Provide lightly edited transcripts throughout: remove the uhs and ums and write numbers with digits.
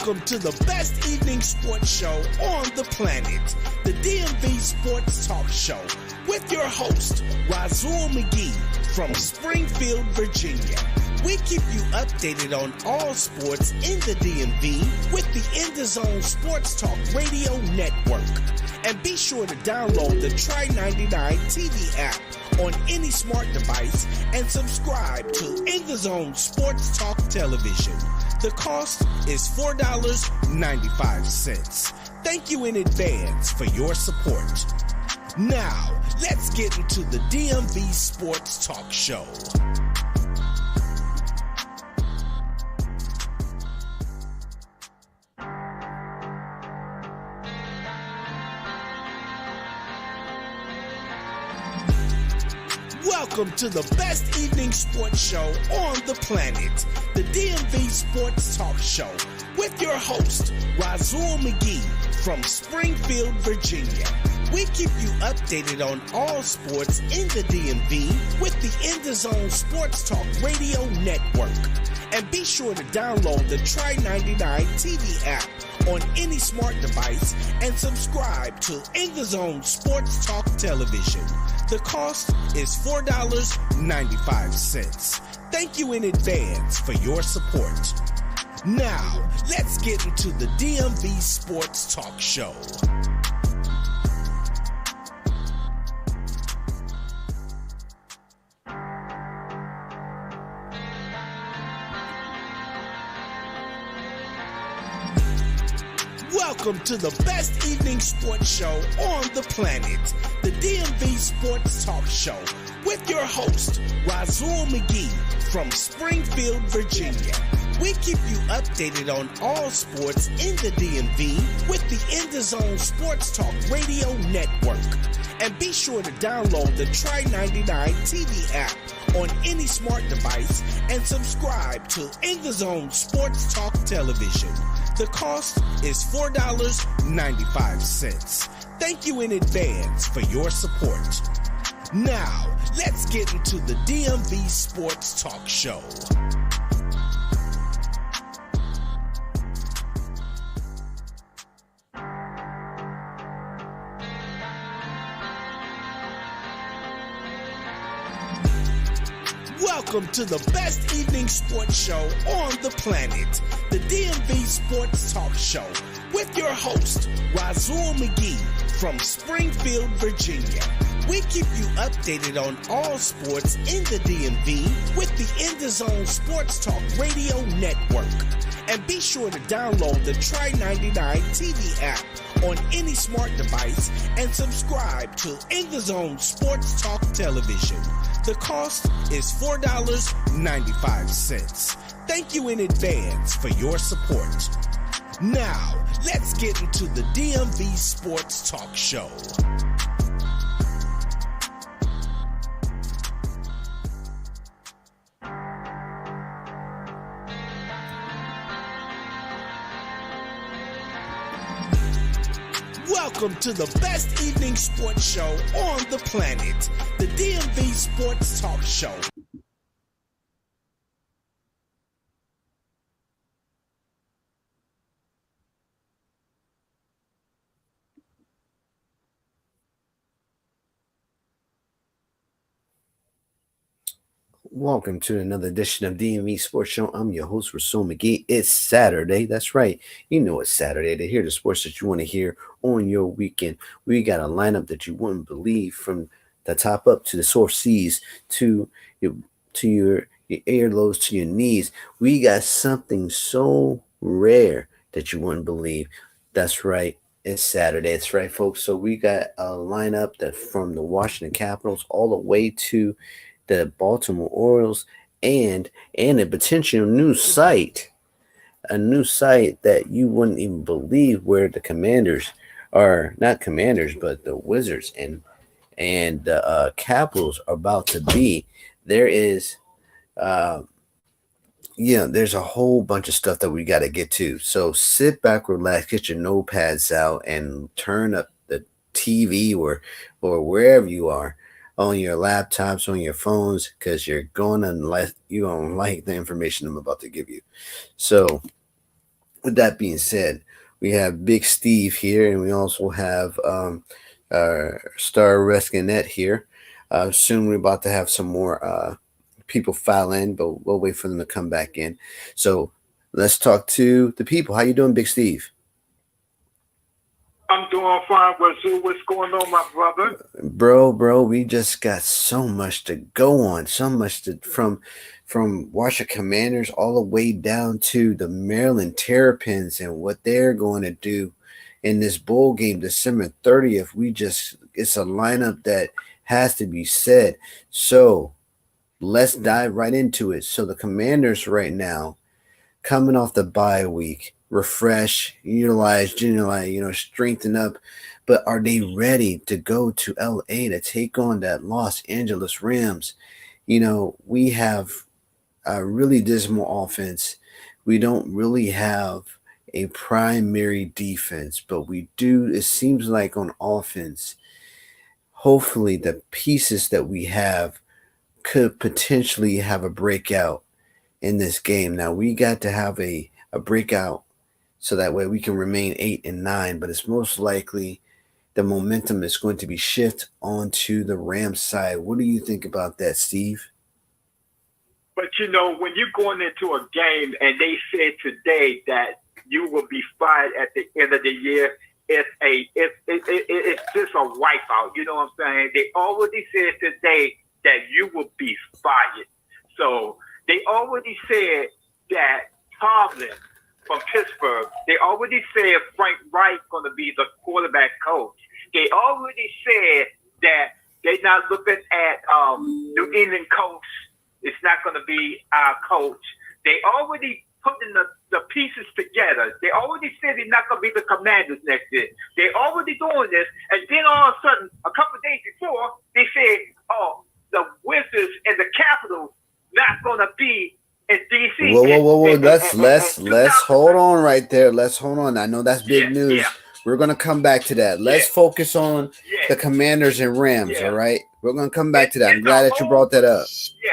Welcome to the best evening sports show on the planet, the DMV Sports Talk Show, with your host, Razul McGee from Springfield, Virginia. We keep you updated on all sports in the DMV with the In the Zone Sports Talk Radio Network. And be sure to download the Try 99 TV app on any smart device and subscribe to In the Zone Sports Talk Television. The cost is $4.95. Thank you in advance for your support. Now, let's get into the DMV Sports Talk Show. Welcome to the best evening sports show on the planet, the DMV Sports Talk Show, with your host, Razul McGee from Springfield, Virginia. We keep you updated on all sports in the DMV with the In the Zone Sports Talk Radio Network. And be sure to download the Try 99 TV app on any smart device and subscribe to In the Zone Sports Talk Television. The cost is $4.95. Thank you in advance for your support. Now, let's get into the DMV Sports Talk Show. Welcome to the best evening sports show on the planet, the DMV Sports Talk Show, with your host, Razul McGee from Springfield, Virginia. We keep you updated on all sports in the DMV with the In the Zone Sports Talk Radio Network. And be sure to download the Try 99 TV app on any smart device and subscribe to In the Zone Sports Talk Television. The cost is $4.95. Thank you in advance for your support. Now, let's get into the DMV Sports Talk Show. Welcome to the best evening sports show on the planet, the DMV Sports Talk Show, with your host, Razul McGee from Springfield, Virginia. We keep you updated on all sports in the DMV with the In the Zone Sports Talk Radio Network. And be sure to download the Try 99 TV app on any smart device and subscribe to In the Zone Sports Talk Television. The cost is $4.95. Thank you in advance for your support. Now, let's get into the DMV Sports Talk Show. Welcome to the best evening sports show on the planet, the DMV Sports Talk Show. Welcome to another edition of DMV Sports Show. I'm your host, Razul McGee. It's Saturday. That's right. You know it's Saturday to hear the sports that you want to hear on your weekend. We got a lineup that you wouldn't believe, from the top up to the source C's to your earlobes to your knees. We got something so rare that you wouldn't believe. That's right. It's Saturday. That's right, folks. So we got a lineup that from the Washington Capitals all the way to the Baltimore Orioles, and a potential new site, that you wouldn't even believe, where the Commanders are not Commanders, but the Wizards and the Capitals are about to be. There is, there's a whole bunch of stuff that we got to get to. So sit back, relax, get your notepads out, and turn up the TV or wherever you are, on your laptops, on your phones, because you're going to like the information I'm about to give you. So with that being said, we have Big Steve here, and we also have Star Rescanet here. Soon we're about to have some more people file in, but we'll wait for them to come back in. So let's talk to the people. How you doing, Big Steve? I'm doing fine, Wazoo. What's going on, my brother? Bro, we just got so much to go on, so much to from Washington Commanders all the way down to the Maryland Terrapins and what they're going to do in this bowl game December 30th. It's a lineup that has to be said. So let's dive right into it. So the Commanders right now, coming off the bye week, refresh, utilize, strengthen up. But are they ready to go to LA to take on that Los Angeles Rams? We have a really dismal offense. We don't really have a primary defense, but we do. It seems like on offense, hopefully the pieces that we have could potentially have a breakout in this game. Now we got to have a breakout so that way we can remain 8-9, but it's most likely the momentum is going to be shift onto the Rams side. What do you think about that, Steve? But when you're going into a game and they said today that you will be fired at the end of the year, it's just a wipeout. You know what I'm saying? They already said today that you will be fired. So they already said that Tomlin from Pittsburgh, they already said Frank Reich going to be the quarterback coach. They already said that they're not looking at New England coach. It's not going to be our coach. They already putting the pieces together. They already said they're not going to be the Commanders next year. They're already doing this. And then all of a sudden, a couple of days before, they said, oh, the Wizards and the Capitals not going to be in D.C. Whoa. Let's hold on right there. Let's hold on. I know that's big news. Yeah. We're going to come back to that. Let's focus on the Commanders and Rams, all right? We're going to come back to that. I'm glad that you brought that up. Yeah,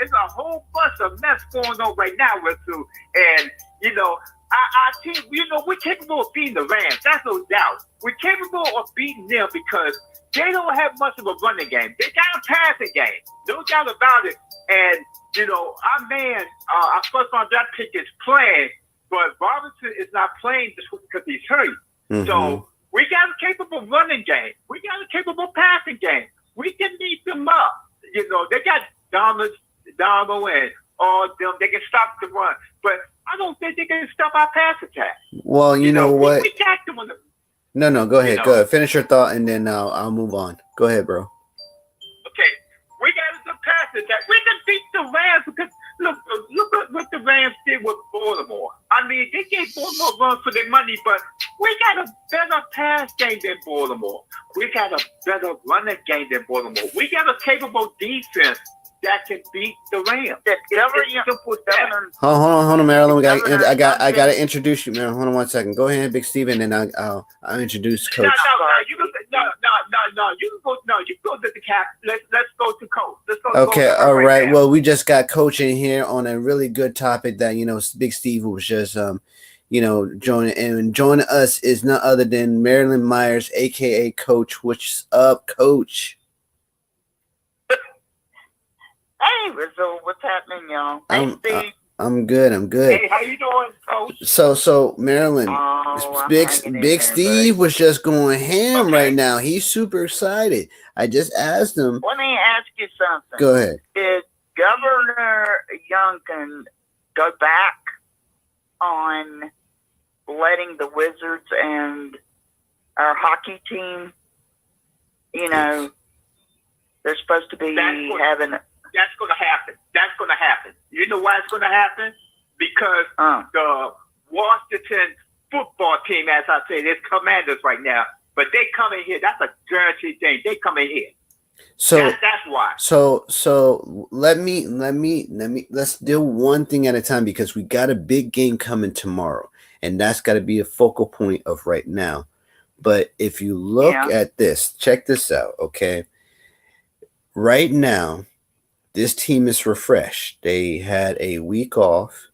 it's a whole bunch of mess going on right now with you. And, our team, we're capable of beating the Rams. That's no doubt. We're capable of beating them because they don't have much of a running game. They got a passing game. No doubt about it. And, our man, our first round draft pick is playing, but Robinson is not playing just because he's hurt. Mm-hmm. So we got a capable running game. We got a capable passing game. We can beat them up. They got Donald and all them. They can stop the run. But I don't think they can stop our pass attack. Well, you know what? We got them on the... No, go ahead. Go ahead. Finish your thought, and then I'll move on. Go ahead, bro. Okay. We got a pass attack. We can beat the Rams because look at what the Rams did with Baltimore. I mean, they gave Baltimore runs for their money, but we got a better pass game than Baltimore. We got a better running game than Baltimore. We got a capable defense that can beat the Rams. Hold on, Marilyn. I got to introduce you, man. Hold on 1 second. Go ahead, Big Steven, and then I'll introduce Coach. No, you can go. No, you go to the cap. Let's go to Coach. Okay, all right. Well, we just got Coach in here on a really good topic that Big Steve was just joining us is none other than Marilyn Myers, aka Coach. What's up, Coach? Hey, Rizzo, what's happening, y'all? Hey, Steve. I'm good. Hey, how you doing, Coach? So Marilyn, Big Steve was just going ham right now. He's super excited. I just asked him. Let me ask you something. Go ahead. Did Governor Youngkin go back on letting the Wizards and our hockey team, they're supposed to be having... That's going to happen. You know why it's going to happen? Because the Washington football team, as I say, there's Commanders right now, but they come in here. That's a guaranteed thing. They come in here. So that's why. So let's do one thing at a time because we got a big game coming tomorrow, and that's got to be a focal point of right now. But if you look at this, check this out, okay? Right now, this team is refreshed. They had a week off.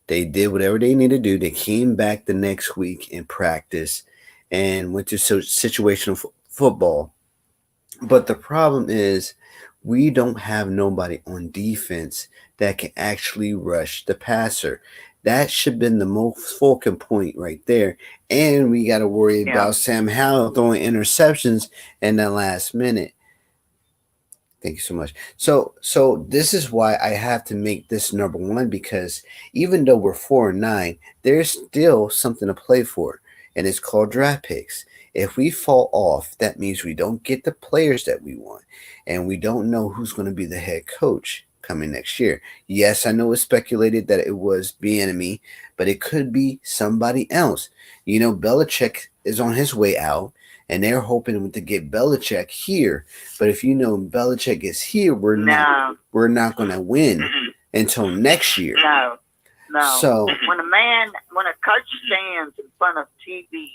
They did whatever they needed to do. They came back the next week in practice and went to situational football. But the problem is we don't have nobody on defense that can actually rush the passer. That should have been the most focal point right there. And we got to worry about Sam Howell throwing interceptions in the last minute. Thank you so much. So this is why I have to make this number one, because even though we're 4-9, there's still something to play for, and it's called draft picks. If we fall off, that means we don't get the players that we want, and we don't know who's going to be the head coach coming next year. Yes, I know it's speculated that it was Bieniemy, but it could be somebody else. You know, Belichick is on his way out, and they're hoping to get Belichick here. But if you know Belichick is here, we're not going to win until next year. No. So when a coach stands in front of TV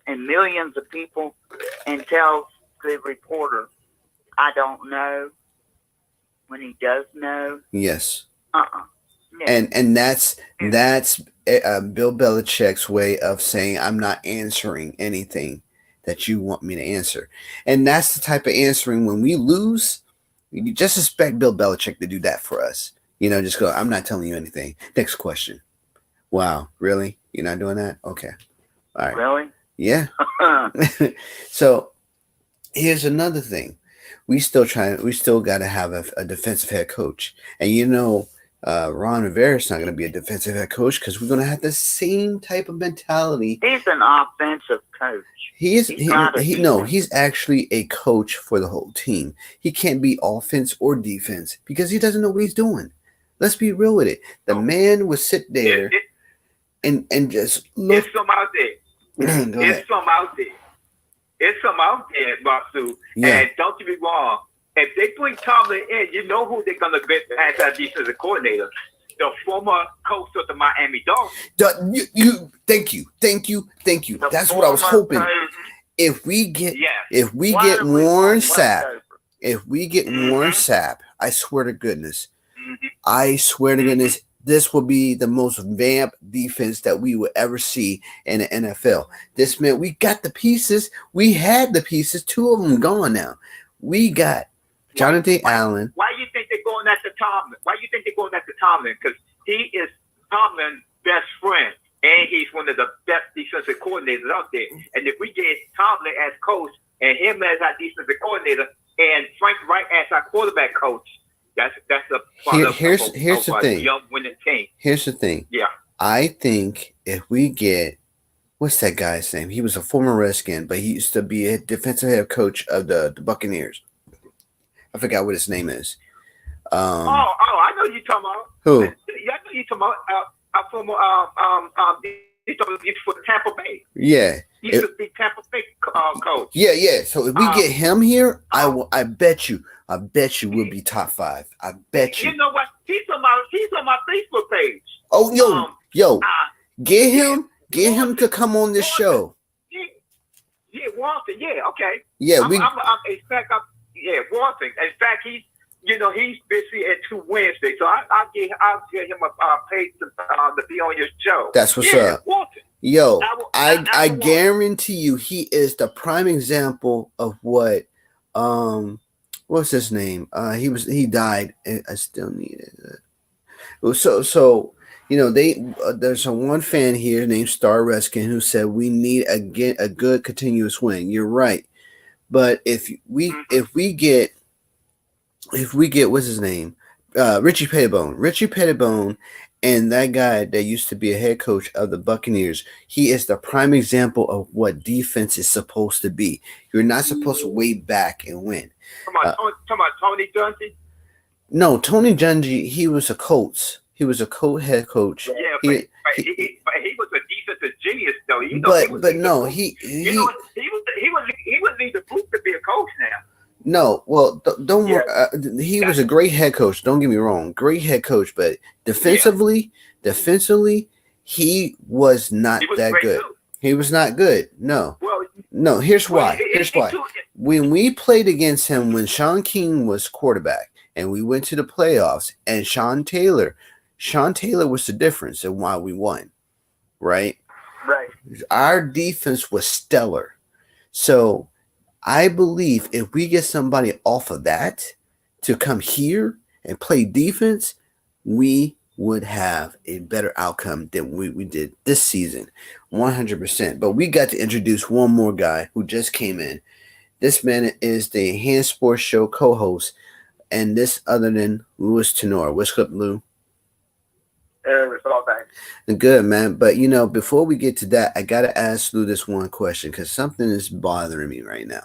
and millions of people and tells the reporter, "I don't know," when he does know, yes, yeah. and that's Bill Belichick's way of saying, "I'm not answering anything that you want me to answer." And that's the type of answering when we lose. You just expect Bill Belichick to do that for us. You know, just go, "I'm not telling you anything. Next question." Wow, really? You're not doing that? Okay. All right. Really? Yeah. So here's another thing. We still got to have a defensive head coach. And you know, Ron Rivera's not going to be a defensive head coach because we're going to have the same type of mentality. He's an offensive coach. He's actually a coach for the whole team. He can't be offense or defense because he doesn't know what he's doing. Let's be real with it. The man would sit there and just look. There's some out there. There's some out there. It's some out there, Masu. Yeah. And don't get me wrong. If they bring Tomlin in, you know who they're going to get as a defensive coordinator. The former coach of the Miami Dolphins. Thank you. That's what I was hoping. If we get Warren Sapp, I swear to goodness, this will be the most vamped defense that we would ever see in the NFL. This meant we got the pieces. We had the pieces. 2 of them gone now. We got Jonathan Allen. Why do you think they're going after Tomlin? Because he is Tomlin's best friend, and he's one of the best defensive coordinators out there. And if we get Tomlin as coach and him as our defensive coordinator and Frank Wright as our quarterback coach, that's here's the thing. Young winning team. Here's the thing. Yeah. I think if we get, what's that guy's name? He was a former Redskin, but he used to be a defensive head coach of the Buccaneers. I forgot what his name is. I know you're talking about. Who? Yeah, I know you're talking about former he's for Tampa Bay. Yeah. He used to be Tampa Bay coach. Yeah. So if we get him here, I bet you we'll be top 5. I bet you. You know what? He's on my Facebook page. Oh, get him to come on this show. Yeah, Walton. Yeah, okay. Yeah, Walton. In fact, he's busy at 2 Wednesdays, so I'll get him a page to be on your show. That's what's up. Walton. Yo, I guarantee you, he is the prime example of what what's his name? He died. I still need it. So there's one fan here named Star Reskin who said we need a good continuous win. You're right, but if we get what's his name, Richie Pettibone, and that guy that used to be a head coach of the Buccaneers, he is the prime example of what defense is supposed to be. You're not supposed to wait back and win. Talking about Tony Dungy? No, Tony Dungy, he was a coach. He was a head coach. Yeah, but he was a defensive genius, though. He was need the proof to be a coach now. No, well, don't worry. He was a great head coach. Don't get me wrong, great head coach. But defensively, he was not that good. Too. He was not good. No. No. Here's why. When we played against him, when Sean King was quarterback, and we went to the playoffs, and Sean Taylor Sean Taylor was the difference in why we won, right? Right. Our defense was stellar. So I believe if we get somebody off of that to come here and play defense, we would have a better outcome than we did this season, 100%. But we got to introduce one more guy who just came in. This man is the Enhanced Sports Show co-host, and this other than Louis Tenor. What's up, Lou? It's all back. Good, man. But, before we get to that, I got to ask Lou this one question because something is bothering me right now.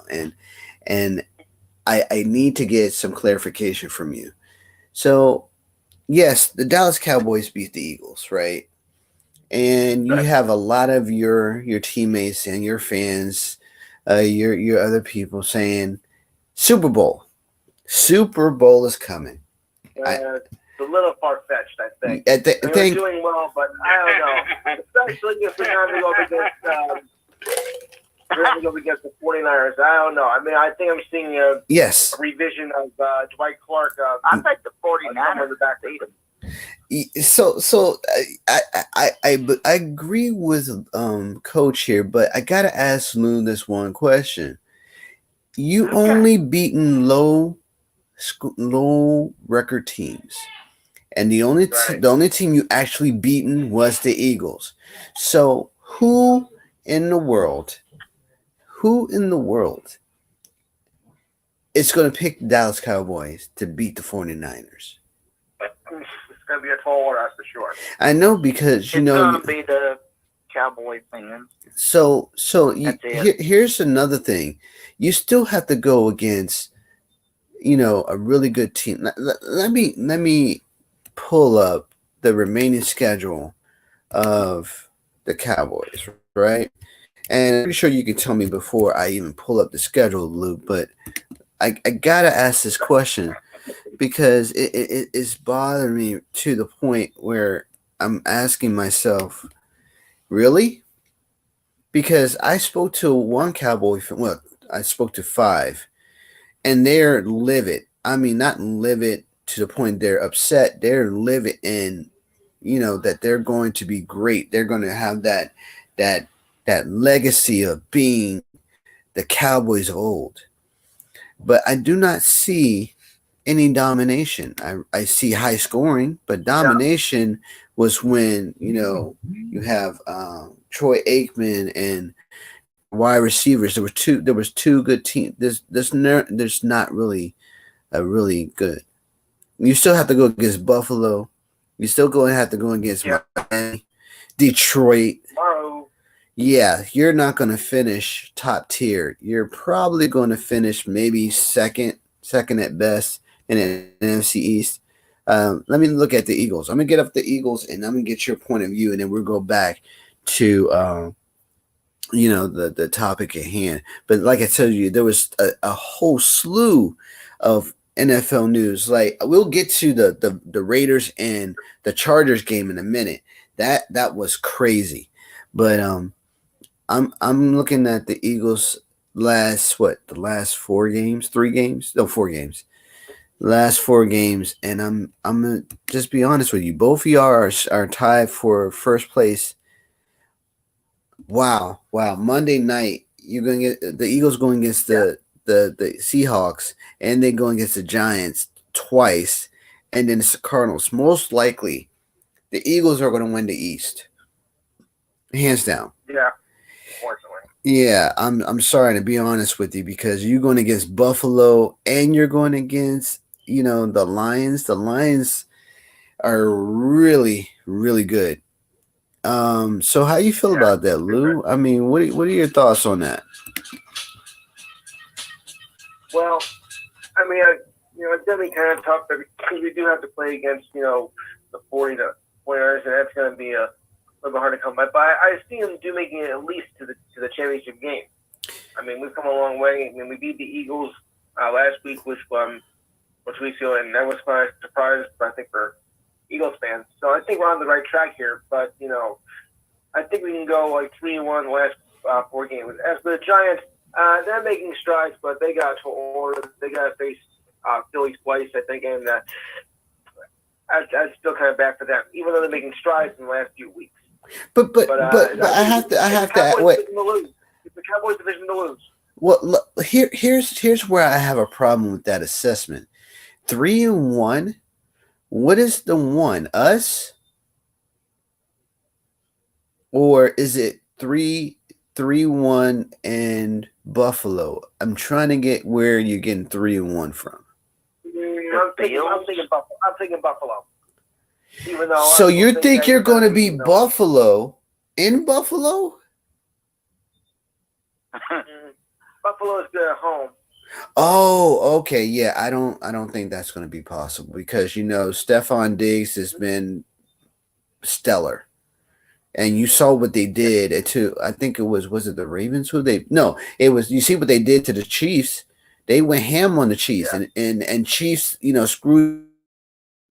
And I need to get some clarification from you. So, yes, the Dallas Cowboys beat the Eagles, right? And you have a lot of your teammates and your fans, your other people saying, Super Bowl is coming. It's a little far-fetched, I think. We're doing well, but I don't know. Especially if we're going to go against the 49ers. I don't know. I mean, I think I'm seeing a revision of Dwight Clark. I think the 49ers beat them. So I agree with Coach here, but I gotta ask Lou this one question. You only beaten low record teams, and the only team you actually beaten was the Eagles. So who in the world is going to pick the Dallas Cowboys to beat the 49ers? It's going to be a tall order, that's for sure. I know because it's going to be the Cowboy fans. So here's another thing. You still have to go against, a really good team. Let me pull up the remaining schedule of the Cowboys, right? And I'm pretty sure you can tell me before I even pull up the schedule, Luke, but I gotta ask this question because it's bothering me to the point where I'm asking myself, really? Because I spoke to one Cowboy fan, well, I spoke to 5, and they're livid. I mean, not livid to the point they're upset. They're livid in, that they're going to be great. They're going to have that legacy of being the Cowboys of old. But I do not see any domination. I see high scoring, but domination was when, you have Troy Aikman and wide receivers. There was two good teams. There's not really a really good. You still have to go against Buffalo. You still going to have to go against Miami, Detroit. Yeah, you're not going to finish top tier. You're probably going to finish maybe second at best in the NFC East. Let me look at the Eagles. I'm going to get up the Eagles, and I'm going to get your point of view, and then we'll go back to the topic at hand. But like I told you, there was a whole slew of NFL news. Like, we'll get to the Raiders and the Chargers game in a minute. That was crazy. But I'm looking at the Eagles last 4 games, 3 games? No, 4 games. Last 4 games, and I'm gonna just be honest with you. Both of y'all are tied for first place. Wow. Monday night, you're gonna get the Eagles going against the Seahawks, and they going against the Giants twice, and then it's the Cardinals. Most likely, the Eagles are going to win the East, hands down. Yeah, unfortunately. Yeah, I'm sorry to be honest with you because you're going against Buffalo and you're going against the Lions. The Lions are really, really good. So how you feel about that, Lou? I mean, what are your thoughts on that? Well, I mean, it's definitely kind of tough because we do have to play against, the 49ers, and that's going to be a little bit hard to come by. But I see them making it at least to the championship game. I mean, we've come a long way. I mean, we beat the Eagles last week, which we feel, and that was quite a surprise, I think, for Eagles fans. So I think we're on the right track here. But, I think we can go like 3-1 the last 4 games. As for the Giants, they're making strides, but they got to order. They got to face Philly twice, I think, and I'd still kind of back for them, even though they're making strides in the last few weeks. But I have to wait. It's the Cowboys division to lose. Well, look, here's where I have a problem with that assessment. 3-1. What is the one? Us? Or is it 3-1 and Buffalo? I'm trying to get where you're getting 3-1 from. I'm thinking Buffalo. Even though so you think you're going to beat Buffalo in Buffalo? Buffalo's their home. Oh, okay. Yeah, I don't think that's going to be possible because Stephon Diggs has been stellar. And you saw what they did to, I think it was it the Ravens who they, no, it was, you see what they did to the Chiefs. They went ham on the Chiefs and Chiefs, screwed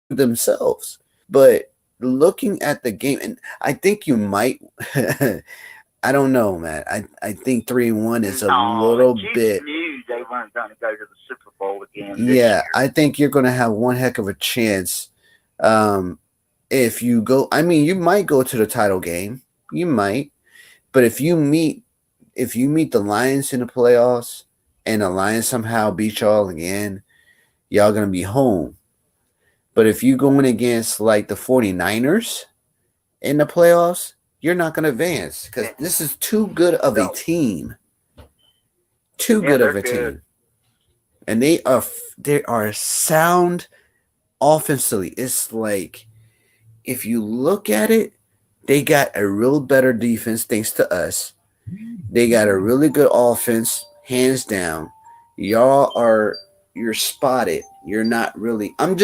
themselves. But looking at the game, and I think you might, I don't know, man. I think 3-1 is a little bit. Knew they weren't going to go to the Super Bowl again. Yeah, I think you're going to have one heck of a chance. If you go, I mean, you might go to the title game. You might, but if you meet the Lions in the playoffs and the Lions somehow beat y'all again, y'all gonna be home. But if you going against like the 49ers in the playoffs, you're not gonna advance because this is too good of a team. Too good of a team, and they are sound offensively. It's like, if you look at it, they got a real better defense thanks to us. They got a really good offense, hands down. You're spotted. You're not really. I'm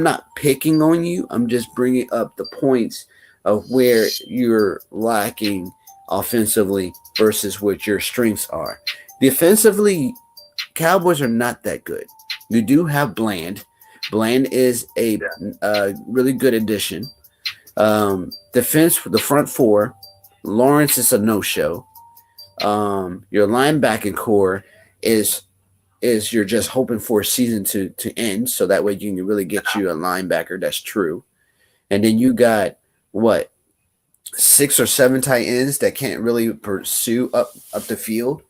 not picking on you. I'm just bringing up the points of where you're lacking offensively versus what your strengths are. Defensively, Cowboys are not that good. You do have Bland. Bland is a really good addition. Defense for the front four, Lawrence is a no-show. Your linebacking core is you're just hoping for a season to end, so that way you can really get you a linebacker that's true. And then you got 6 or 7 tight ends that can't really pursue up the field.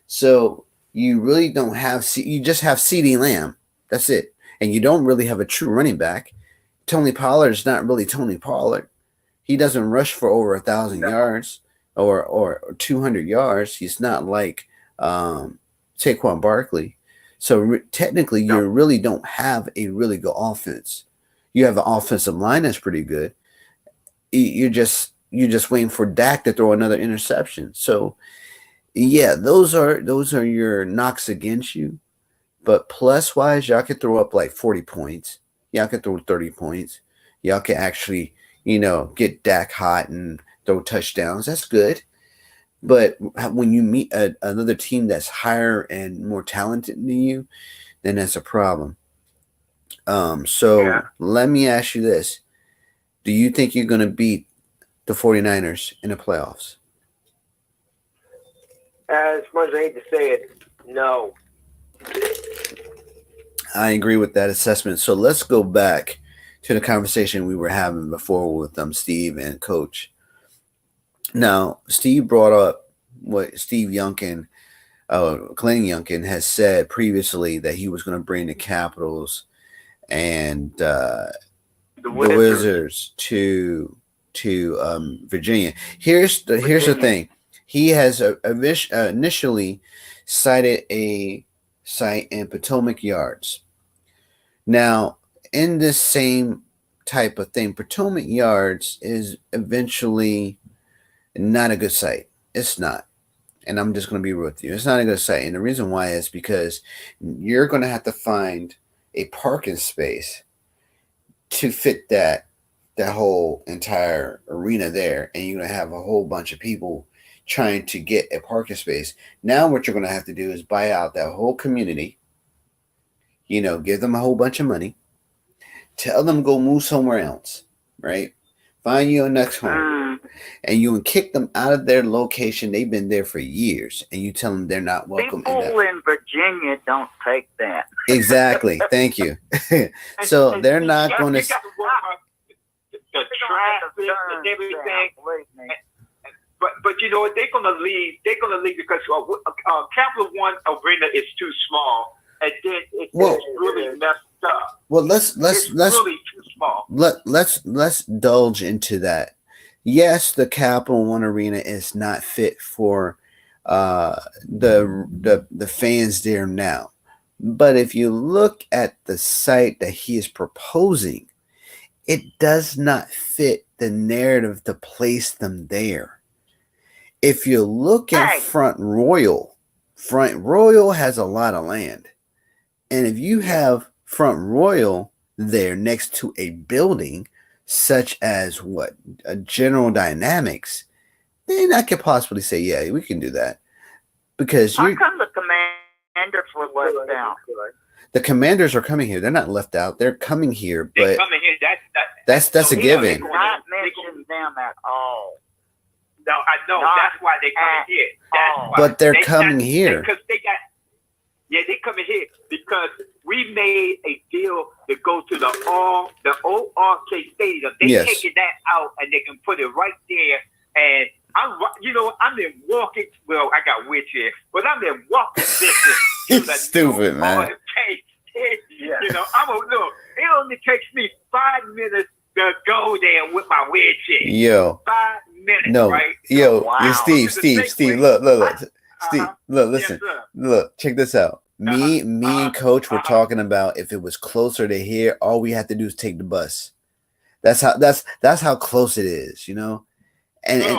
So you really don't have you just have CeeDee Lamb. That's it. And you don't really have a true running back. Tony Pollard is not really Tony Pollard. He doesn't rush for over 1,000 yards or 200 yards. He's not like Saquon Barkley. So technically, you really don't have a really good offense. You have an offensive line that's pretty good. You're just waiting for Dak to throw another interception. So yeah, those are your knocks against you. But plus wise, y'all could throw up like 40 points. Y'all could throw 30 points. Y'all could actually, get Dak hot and throw touchdowns. That's good. But when you meet another team that's higher and more talented than you, then that's a problem. Let me ask you this. Do you think you're going to beat the 49ers in the playoffs? As much as I hate to say it, no. I agree with that assessment. So let's go back to the conversation we were having before with Steve and Coach. Now, Steve brought up what Steve Youngkin, Glenn Youngkin, has said previously, that he was going to bring the Capitals and the Wizards to Virginia. Here's the thing. He has initially cited a site in Potomac Yards. Now, in this same type of thing, Potomac Yards is eventually not a good site. It's not. And I'm just going to be real with you. It's not a good site. And the reason why is because you're going to have to find a parking space to fit that whole entire arena there. And you're going to have a whole bunch of people trying to get a parking space. Now what you're going to have to do is buy out that whole community, give them a whole bunch of money, tell them go move somewhere else, right? Find you a next home. and you can kick them out of their location. They've been there for years, and you tell them they're not welcome. People in Virginia don't take that. Exactly. Thank you. So they're not going to. The traffic and everything. But you know what? They're gonna leave. They're gonna leave because Capital One Arena is too small, and then it's really messed up. Well, let's really too small. Let's indulge into that. Yes, the Capital One Arena is not fit for the fans there now. But if you look at the site that he is proposing, it does not fit the narrative to place them there. If you look at Front Royal has a lot of land. And if you have Front Royal there next to a building such as a General Dynamics, then I could possibly say, yeah, we can do that. Because how come the Commanders were left out? The Commanders are coming here. They're not left out. They're coming here, but they're coming here. That's a given. Not mention them at all. No, I know. That's why they coming here. But they're coming here because they coming here because we made a deal to go to the old RK Stadium. They taking that out and they can put it right there. And I'm in walking. Well, I got wheelchair, but I'm in walking distance. Stupid, man. Look. It only takes me 5 minutes to go there with my wheelchair. Yo, 5 minutes. No, right? yo, wow. Steve, look, Steve, look, listen, look, check this out. Me and Coach were talking about if it was closer to here, all we have to do is take the bus. That's how close it is, you know. And I'm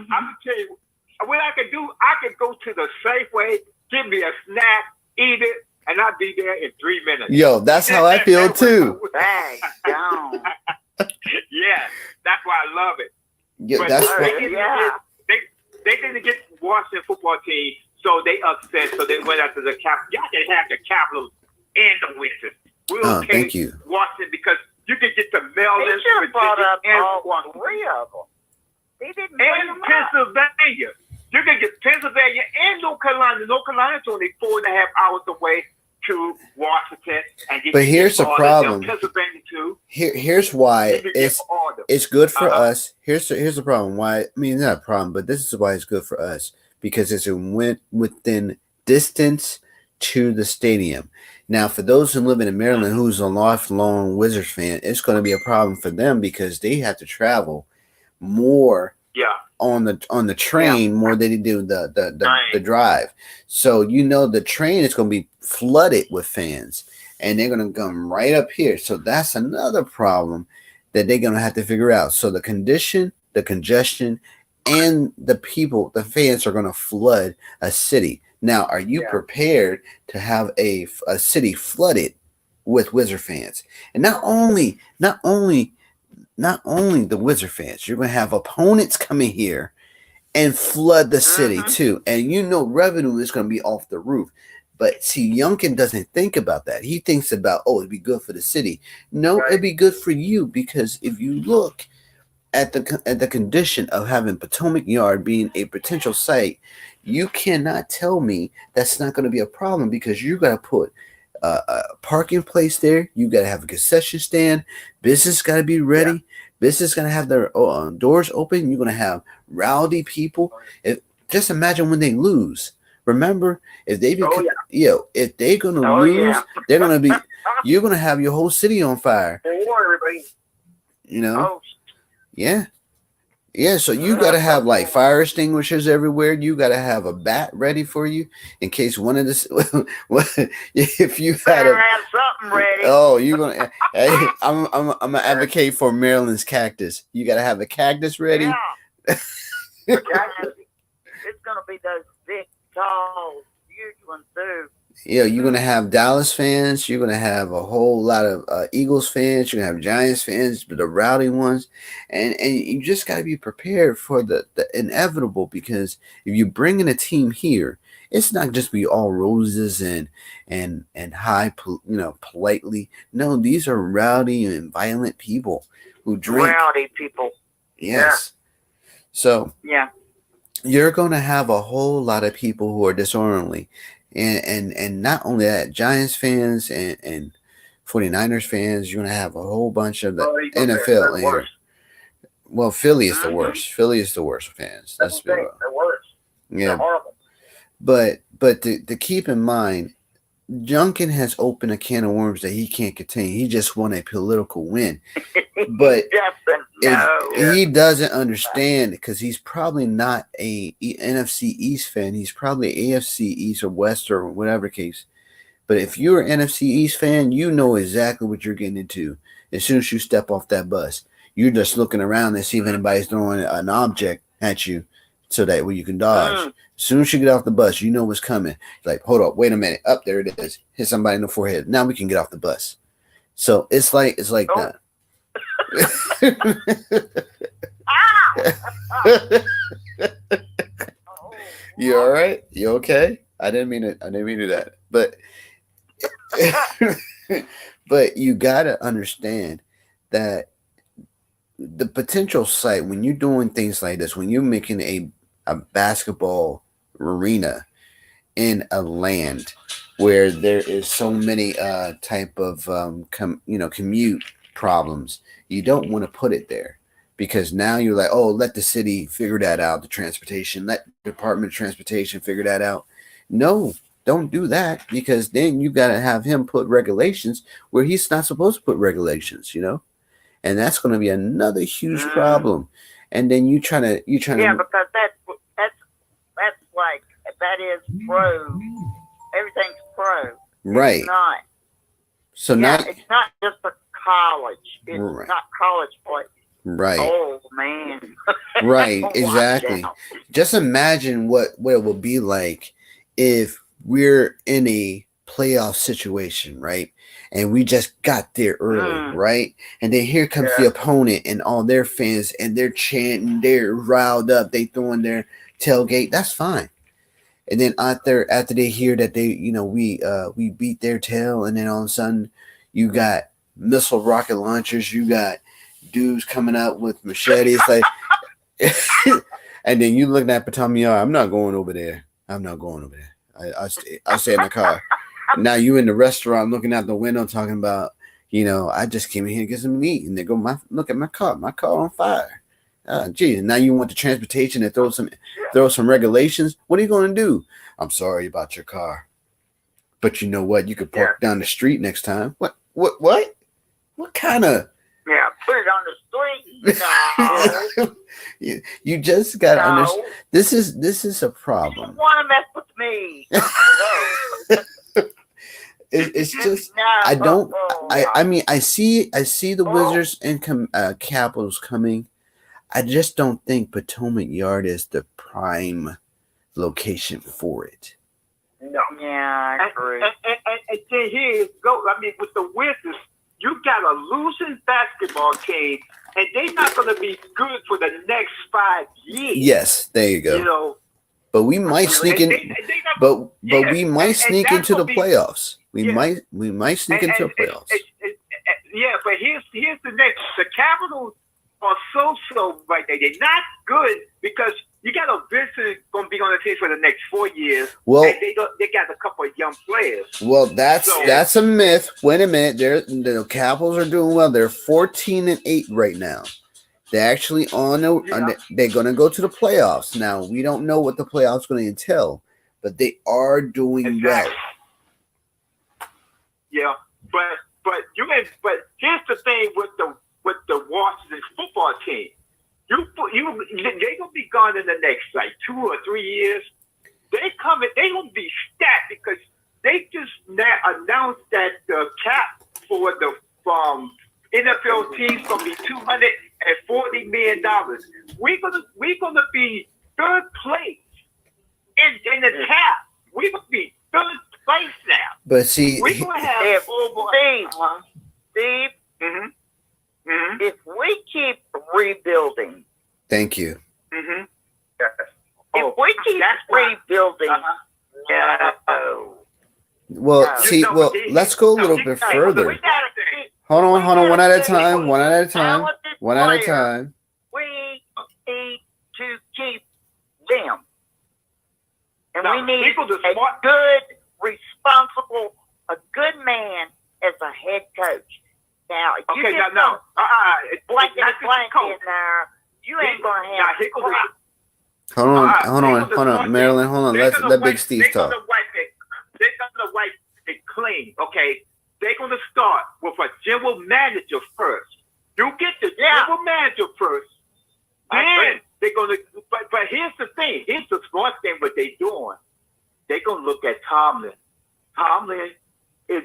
gonna tell you what I could do. I could go to the Safeway, give me a snack, eat it, and I'll be there in 3 minutes. Yo, that's how I feel too. Bang, down. Yeah, that's why I love it. Yeah, but they didn't get Washington football team, so they upset. So they went after the cap. Y'all can have the Capitals and the Wizards. We'll take thank you, Washington, because you can get the Maryland, He should have brought up all Washington. 3 of them. He didn't And Pennsylvania. You can get Pennsylvania and North Carolina. North Carolina's only 4.5 hours away to Washington. And but here's the problem. Pennsylvania too. Here's why it's good for us. Here's the problem. Why? I mean, not a problem, but this is why it's good for us, because it's within distance to the stadium. Now, for those who live in Maryland, who's a lifelong Wizards fan, it's going to be a problem for them because they have to travel more. Yeah. On the train more than they do the drive. So the train is going to be flooded with fans, and they're going to come right up here. So that's another problem that they're going to have to figure out. So the congestion, and the fans are going to flood a city. Now, are you prepared to have a city flooded with Wizard fans? And not only the Wizard fans, you're going to have opponents coming here and flood the city too. And revenue is going to be off the roof. But see, Youngkin doesn't think about that. He thinks about, it'd be good for the city. No, it'd be good for you, because if you look at the condition of having Potomac Yard being a potential site, you cannot tell me that's not going to be a problem, because you got to put a parking place there. You got to have a concession stand. Business got to be ready. Yeah. Business going to have their doors open. You're going to have rowdy people. Just imagine when they lose. Remember, if they if they're going to lose, they're going to be. You're going to have your whole city on fire. Everybody. Yeah, so you got to have like fire extinguishers everywhere. You got to have a bat ready for you in case one of this. If you had have something ready. Oh, you're gonna. Hey, I'm gonna advocate for Maryland's cactus. You got to have the cactus ready. Yeah. It's gonna be those big, tall, huge ones too. Yeah, you're going to have Dallas fans. You're going to have a whole lot of Eagles fans. You're going to have Giants fans, the rowdy ones. And you just got to be prepared for the inevitable, because if you bring in a team here, it's not just be all roses and high, politely. No, these are rowdy and violent people who drink. Rowdy people. Yes. So Yeah. you're going to have a whole lot of people who are disorderly. And not only that, Giants fans and 49ers fans, you're going to have a whole bunch of the NFL in here. Well, Philly is the worst. Philly is the worst fans. That's the thing. They're worse. Yeah. They're horrible. But to keep in mind, Youngkin has opened a can of worms that he can't contain. He just won a political win. But he doesn't understand, because he's probably not a NFC East fan. He's probably AFC East or West or whatever case. But if you're an NFC East fan, you know exactly what you're getting into as soon as you step off that bus. You're just looking around and see if anybody's throwing an object at you so that way you can dodge. As soon as you get off the bus, you know what's coming. Like, hold up, wait a minute. Up there it is. Hit somebody in the forehead. Now we can get off the bus. So it's like that. You all right? You okay? I didn't mean to do that. But but you gotta understand that the potential site, when you're doing things like this, when you're making a basketball arena in a land where there is so many type of commute problems, you don't want to put it there, because now you're like, oh, let the city figure that out, the transportation, let the Department of Transportation figure that out. No, don't do that, because then you got to have him put regulations where he's not supposed to put regulations, and that's going to be another huge problem. And then you trying to because that's like, that is pro. Everything's pro. Right. It's not. So now it's not just for college. It's not college play. Right. Oh man. Right. Exactly. Just imagine what it will be like if we're in a playoff situation, right? And we just got there early, right? And then here comes the opponent and all their fans, and they're chanting, they're riled up, they throwing their tailgate. That's fine. And then out there, after they hear that we beat their tail, and then all of a sudden you got missile rocket launchers, you got dudes coming out with machetes, like, and then you looking at Potomac, I'm not going over there. I'll stay in my car. Now you in the restaurant looking out the window talking about, I just came in here to get some meat, and they go, look at my car on fire. Geez, now you want the transportation to throw some regulations. What are you going to do? I'm sorry about your car, but you know what? You could park down the street next time. What? What kind of? Yeah, put it on the street. No. you just got to understand. This is a problem. You want to mess with me? It's just I don't. I mean I see the Wizards and Capitals coming. I just don't think Potomac Yard is the prime location for it. No. Yeah, I agree. And then here go. I mean, with the Wizards, you got a losing basketball team, and they're not going to be good for the next 5 years. Yes, there you go. But we might sneak in. But we might sneak into the playoffs. We might sneak into the playoffs. Yeah, but here's the next. The Capitals are so right there. They're not good because you got a Vincent going to be on the team for the next 4 years. Well, and they got a couple of young players. Well, that's a myth. Wait a minute. The Capitals are doing well. They're 14-8 right now. They're actually they're going to go to the playoffs. Now, we don't know what the playoffs are going to entail, but they are doing well. Yeah, but here's the thing with the Washington football team. They're gonna be gone in the next 2 or 3 years. They're gonna be stacked because they just announced that the cap for the NFL teams gonna be $240 million. We're gonna be third place in the cap. We're gonna be third place now. But see, we're gonna have Steve. If we keep rebuilding, thank you. If we keep rebuilding, let's go a little bit further. Hold on, one at a time. We need to And Now, we need Hinkle's a a smart- good, responsible, a good man as a head coach. Now, if you Okay, get now, some blanket not just blank coach. in there, you ain't going to Now, have Hinkle's a- crap. Hold on, Hinkle's a hold smart on, Marilyn, hold on. They're Let gonna Big wipe- Steve they're talk. gonna wipe it clean, okay? They're going to start with a general manager first. You get the general manager first. Then they're going to, but here's the thing. Here's the smart thing what they're doing. They're going to look at Tomlin. Tomlin is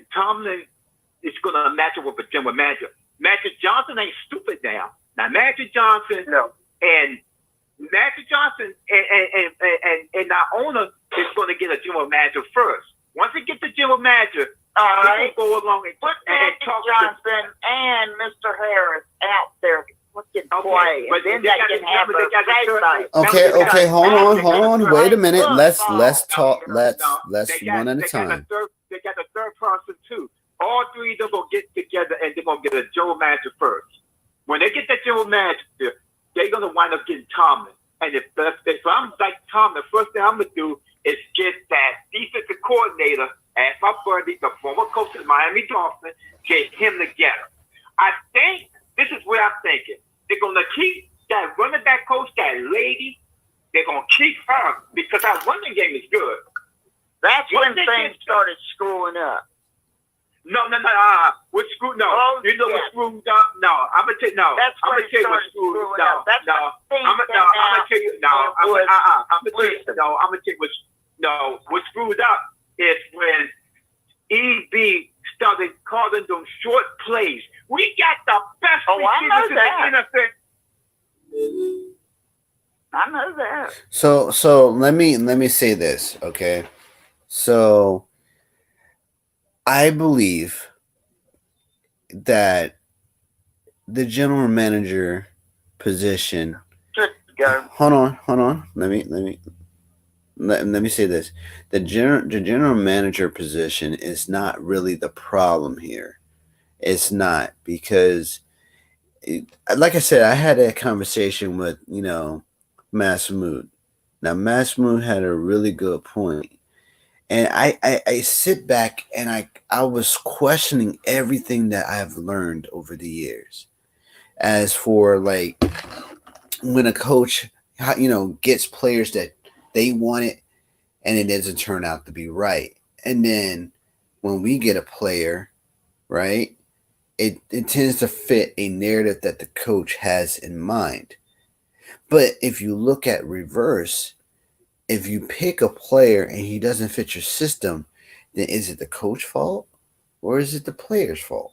going to match up with a general manager. Magic Johnson ain't stupid now. Now, Magic Johnson and our owner is going to get a general manager first. Once they get the general manager, they can go along and Put and Magic talk Johnson and Mr. Harris out there looking play, but and then they they got can to- have remember, a they got to say-so. Okay, hold on. Wait a minute. Let's talk. Let's They got- one at a they got time. They got a third person too. All three of them gonna get together and they're gonna get a general manager first. When they get that general manager, they're gonna wind up getting Tomlin. And if I'm like Tomlin, the first thing I'm gonna do is get that defensive coordinator, as my buddy, the former coach of the Miami Dolphins, get him together. I think this is what I'm thinking. They're gonna keep that running back coach, that lady. They're gonna keep her because our running game is good. That's Once when they things get- started screwing up. No. We're screwed. No, Oh, you know yeah. what's screwed up. No, I'm gonna tell you. No, That's I'm when gonna it tell you what's started screwed screwing up. up. That's No, when things I'm came gonna out tell you. No, and I'm was- gonna tell you. No, I'm gonna tell you what's. No, what's screwed up is when EB started calling them short plays. We got the best Oh, I know receivers in that. the NFL. I know that. So let me say this, okay? So I believe that the general manager position. Good go. Hold on. Let me say this. The general manager position is not really the problem here. It's not, because like I said, I had a conversation with, Masmoud. Now, Masmoud had a really good point. And I sit back and I was questioning everything that I've learned over the years. As for like when a coach, gets players that they wanted and it doesn't turn out to be right. And then when we get a player, right, it tends to fit a narrative that the coach has in mind. But if you look at reverse, if you pick a player and he doesn't fit your system, then is it the coach's fault or is it the player's fault?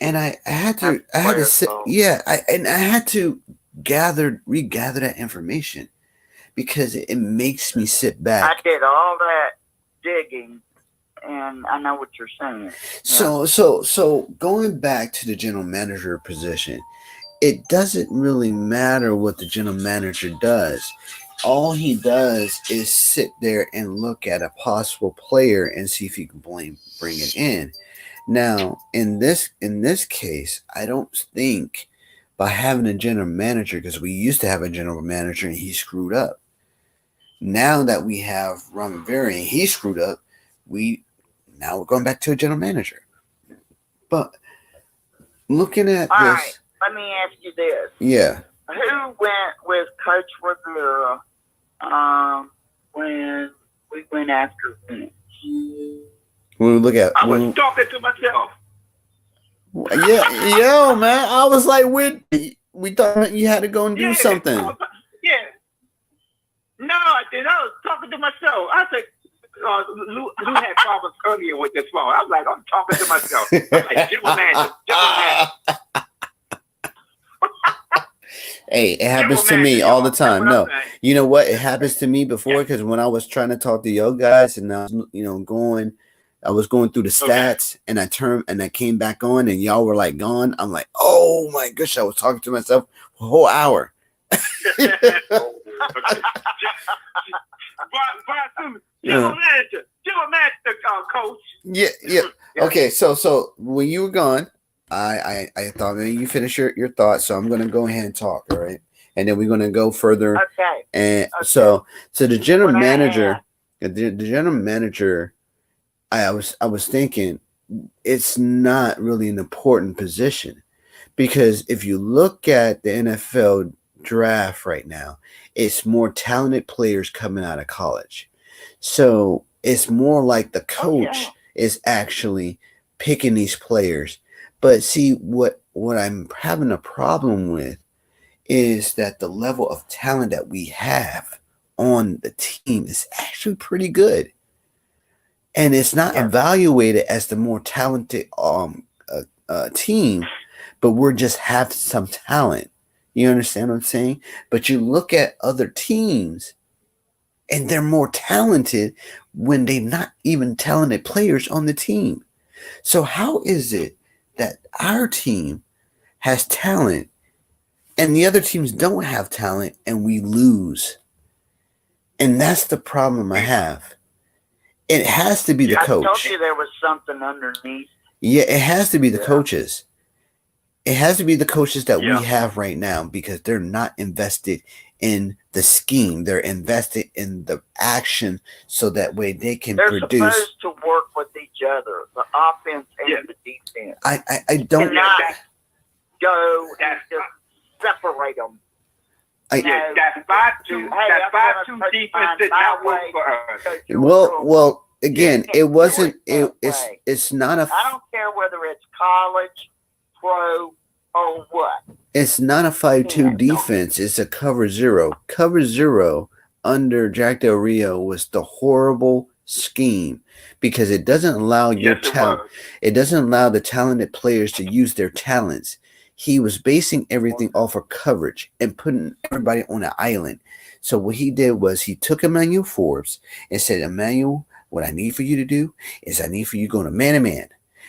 And I had to sit, I had to regather that information, because it makes me sit back. I did all that digging, and I know what you're saying. So going back to the general manager position, it doesn't really matter what the general manager does. All he does is sit there and look at a possible player and see if he can bring it in. Now, in this case, I don't think by having a general manager, because we used to have a general manager and he screwed up. Now that we have Ron Rivera and he screwed up, we're going back to a general manager. But looking at All this, right, let me ask you this. yeah. Who went with Coach Rivera when we went after Vince? When we look at, I was talking to myself. yo, man, I was like, we thought you had to go and do something. Yeah. No, I didn't. I was talking to myself. I said, Lou had problems earlier with this phone. I was like, I'm talking to myself. I'm like, general manager. Hey, it happens to me all the time. No, you know what? It happens to me before, because when I was trying to talk to your guys and I was, I was going through the stats, and I came back on and y'all were like gone. I'm like, oh my gosh, I was talking to myself for a whole hour. General manager, coach. Yeah. Okay, so when you were gone, I thought, man, you finish your thoughts, so I'm gonna go ahead and talk, all right? And then we're gonna go further. Okay. And so the general manager, The general manager, I was thinking, it's not really an important position because if you look at the NFL draft right now, it's more talented players coming out of college. So it's more like the coach is actually picking these players. But see, what I'm having a problem with is that the level of talent that we have on the team is actually pretty good. And it's not evaluated as the more talented team, but we're just have some talent. You understand what I'm saying? But you look at other teams and they're more talented when they're not even talented players on the team. So how is it that our team has talent and the other teams don't have talent and we lose? And that's the problem I have. It has to be the coach. I told you there was something underneath. Yeah, it has to be the coaches. It has to be the coaches that we have right now because they're not invested in the scheme. They're invested in the action so that way they can produce. They're supposed to work with each other, the offense and the defense. I don't cannot go and just separate them. That 5-2 defense did not work for us. Well, again, it wasn't. It's not a. I don't care whether it's college, pro, or what. It's not a 5-2 defense. It's a cover zero. Cover zero under Jack Del Rio was the horrible scheme because it doesn't allow your talent. It doesn't allow the talented players to use their talents. He was basing everything off of coverage and putting everybody on an island. So what he did was he took Emmanuel Forbes and said, Emmanuel, what I need for you to do is I need for you to go to man-to-man.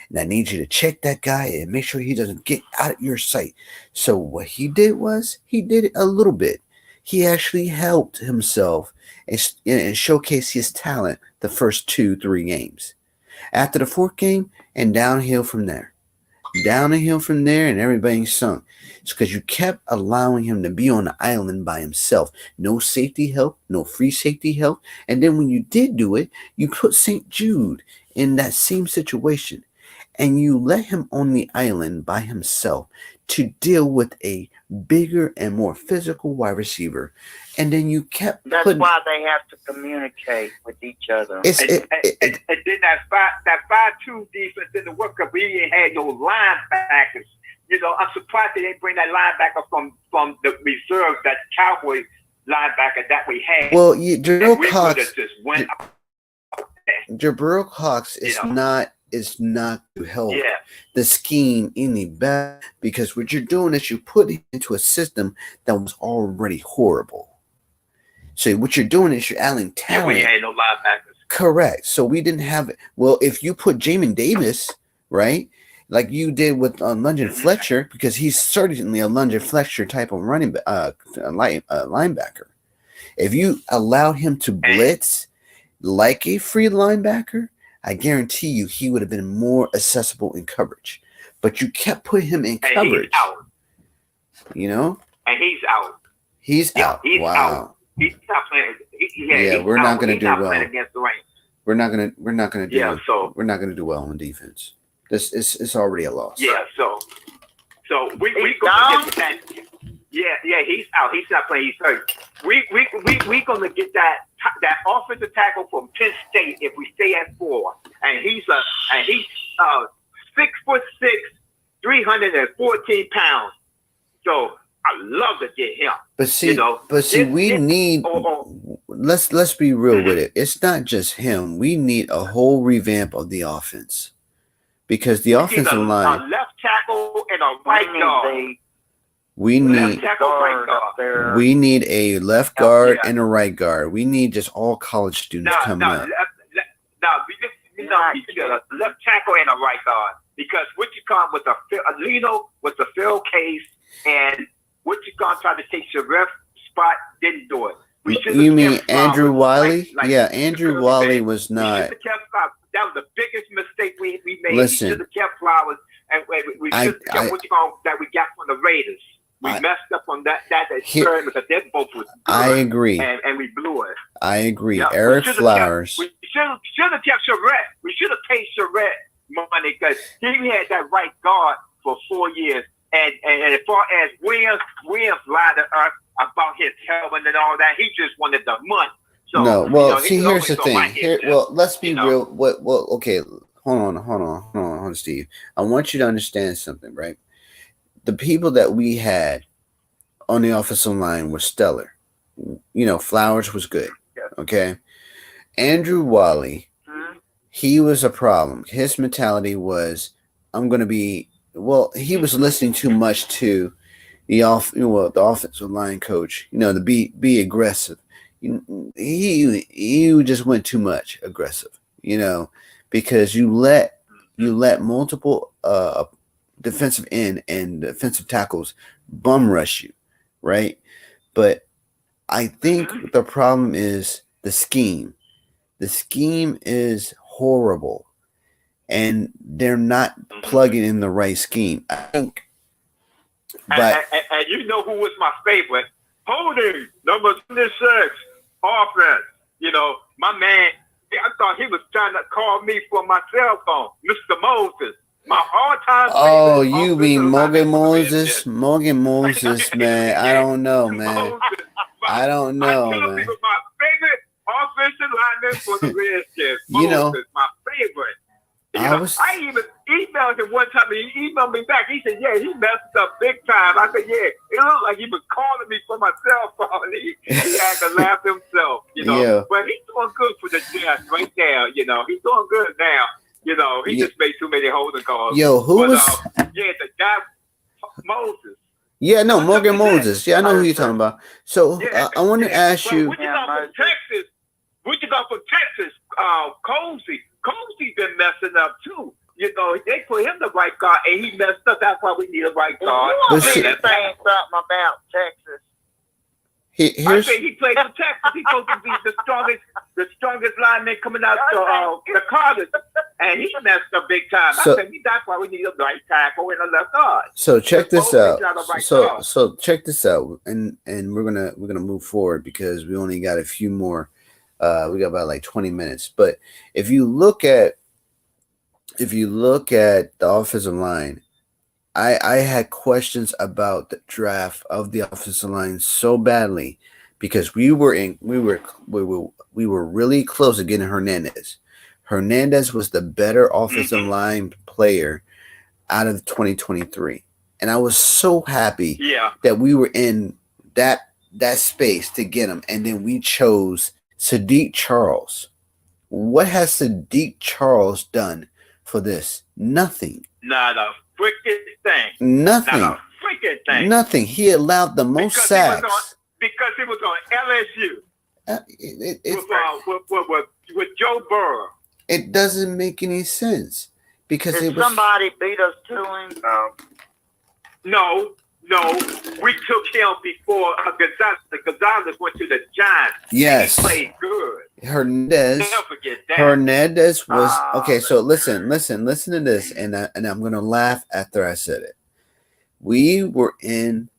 And I need you to check that guy and make sure he doesn't get out of your sight. So what he did was he did it a little bit. He actually helped himself and showcase his talent the first 2-3 games. After the fourth game and downhill from there. Downhill from there and everybody sunk. It's because you kept allowing him to be on the island by himself. No safety help, no free safety help. And then when you did do it, you put St. Jude in that same situation. And you let him on the island by himself to deal with a bigger and more physical wide receiver. And then you kept That's why they have to communicate with each other. And then that 5-2 defense didn't work because we didn't have no linebackers. You know, I'm surprised they didn't bring that linebacker from the reserve, that Cowboy linebacker that we had. Well, Jabril Cox. Just went Jabril Cox is not to help the scheme any better because what you're doing is you put it into a system that was already horrible. So what you're doing is you're adding talent. We had no linebackers. Correct. So we didn't have it. Well, if you put Jamin Davis, right, like you did with London Fletcher, because he's certainly a London Fletcher type of linebacker. If you allowed him to blitz like a free linebacker, I guarantee you he would have been more accessible in coverage. But you kept putting him in coverage. He's out. You know? And he's out. He's out. He's out. He's not playing. We're not going to do well. Against the Rams. We're not going to do well. So we're not going to do well on defense. It's already a loss. Yeah, so we gonna get that. Yeah, he's out. He's not playing. He's hurt. We gonna get that offensive tackle from Penn State if we stay at 4, and he's 6'6", 314 pounds. So I love to get him. But see, we need. Let's be real with it. It's not just him. We need a whole revamp of the offense because the offensive line, a left tackle and a right guard. We need a left guard and a right guard. We need just all college students coming up. We need a left tackle and a right guard because what you call with Lino with the Phil case and what you call try to take your ref spot didn't do it. You mean Andrew Wiley? Andrew Wiley was not. That was the biggest mistake we made. Listen, we should have kept Flowers and we should have kept what you call that we got from the Raiders. We messed up on that experiment because they both was good. I agree. And we blew it. I agree. Yeah, Eric Flowers. We should have kept Charette. We should have paid Charette money because he had that right guard for 4 years. And as far as Williams lied to us about his helmet and all that. He just wanted the money. So, no, well, you know, see, here's the thing. Here, well, let's be real. Well, okay, hold on, Steve. I want you to understand something, right? The people that we had on the offensive line were stellar. You know, Flowers was good. Okay. Andrew Wally, he was a problem. His mentality was, I'm going to be, well, he was listening too much to the offensive line coach, you know, to be aggressive. He just went too much aggressive, you know, because you let multiple defensive end and defensive tackles bum rush you, right? But I think the problem is the scheme. The scheme is horrible, and they're not plugging in the right scheme, I think. But and you know who was my favorite? Holding number 26 offense. You know, my man. I thought he was trying to call me for my cell phone, Mr. Moses. My all-time. Oh, you mean Morgan Moses? Morgan Moses, man. I don't know, man. I don't know, man. He was my favorite offensive lineman for the Redskins. You know, my favorite. I even emailed him one time, and he emailed me back. He said, yeah, he messed up big time. I said, yeah, it looked like he was calling me for my cell phone. He had to laugh himself, you know. Yeah. But he's doing good for the Jets right now, you know. He's doing good now. You know, he just made too many holding calls. Yo, who was? Yeah, the guy, Moses. Yeah, no, Morgan Moses. Yeah, I know who you're talking about. So I want to ask you. What you got from Texas? What you got from Texas? Cozy. Cozy's been messing up too. You know, they put him the right guard, and he messed up. That's why we need a right guard. Well, saying something about Texas. I say he played for Texas. He's supposed to be the strongest lineman coming out the Carters, and he messed up big time. So, I said that's why we need a right tackle and a left guard. So check this out. So check this out, and we're gonna move forward because we only got a few more. We got about like 20 minutes. But if you look at the offensive line, I had questions about the draft of the offensive line so badly because we were really close to getting Hernandez. Hernandez was the better offensive line player out of 2023, and I was so happy that we were in that space to get him, and then we chose Sadiq Charles. What has Sadiq Charles done for this? Nothing. Not a freaking thing. Nothing. Not a freaking thing. Nothing. He allowed the most sacks. Because he was on LSU. With Joe Burrow. It doesn't make any sense. Because Did somebody beat us to him? No. We took him before Gonzalez. Gonzalez went to the Giants. Yes. He played good. Hernandez. Never forget that. Hernandez was okay. So listen to this, and I'm gonna laugh after I said it. We were in